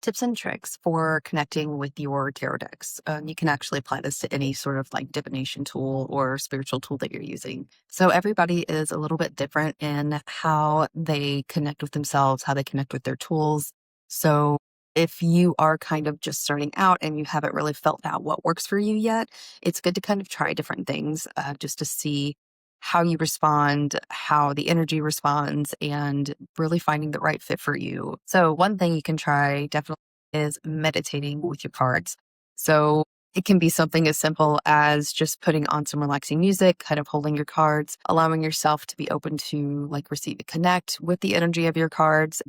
Tips and tricks for connecting with your tarot decks. You can actually apply this to any sort of like divination tool or spiritual tool that you're using. So, everybody is a little bit different in how they connect with themselves, how they connect with their tools. So, if you are kind of just starting out and you haven't really felt out what works for you yet, it's good to kind of try different things just to see how you respond, how the energy responds, and really finding the right fit for you. So, one thing you can try definitely is meditating with your cards. So, it can be something as simple as just putting on some relaxing music, kind of holding your cards, allowing yourself to be open to like receive, connect with the energy of your cards,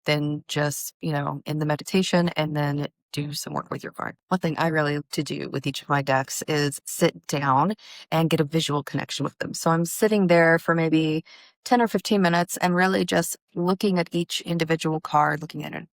then just, in the meditation and then do some work with your card. One thing I really like to do with each of my decks is sit down and get a visual connection with them. So I'm sitting there for maybe 10 or 15 minutes and really just looking at each individual card, looking at it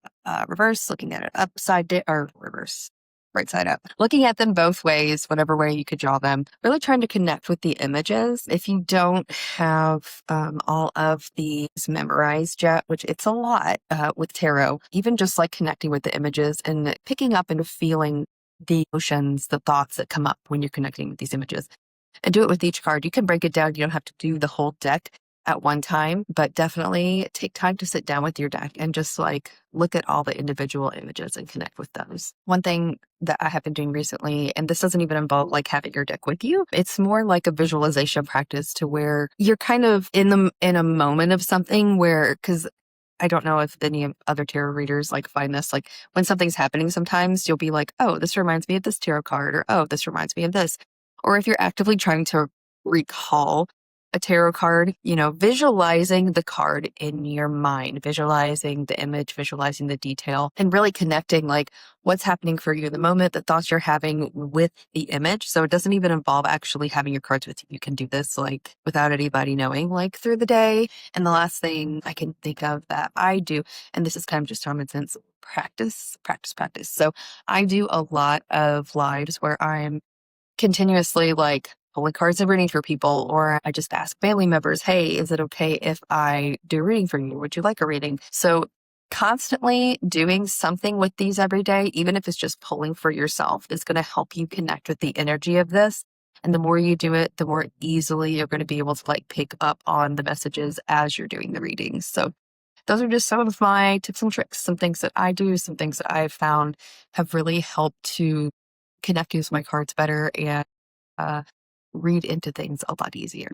reverse, looking at it upside down or reverse, right side up, looking at them both ways, whatever way you could draw them, really trying to connect with the images. If you don't have all of these memorized yet, which it's a lot with tarot, even just like connecting with the images and picking up and feeling the emotions, the thoughts that come up when you're connecting with these images and do it with each card. You can break it down. You don't have to do the whole deck at one time, but definitely take time to sit down with your deck and just like look at all the individual images and connect with those. One thing that I have been doing recently, and this doesn't even involve like having your deck with you, it's more like a visualization practice to where you're kind of in a moment of something where, because I don't know if any other tarot readers like find this, like when something's happening, sometimes you'll be like, oh, this reminds me of this tarot card, or oh, this reminds me of this. Or if you're actively trying to recall a tarot card, visualizing the card in your mind, visualizing the image, visualizing the detail, and really connecting like what's happening for you in the moment, the thoughts you're having with the image. So it doesn't even involve actually having your cards with you. You can do this like without anybody knowing, like through the day. And the last thing I can think of that I do, and this is kind of just common sense, practice, practice, practice. So I do a lot of lives where I'm continuously like pulling cards and reading for people, or I just ask family members, hey, is it okay if I do a reading for you? Would you like a reading? So constantly doing something with these every day, even if it's just pulling for yourself, is going to help you connect with the energy of this. And the more you do it, the more easily you're going to be able to like pick up on the messages as you're doing the readings. So those are just some of my tips and tricks, some things that I do, some things that I've found have really helped to connect with my cards better and uh, read into things a lot easier.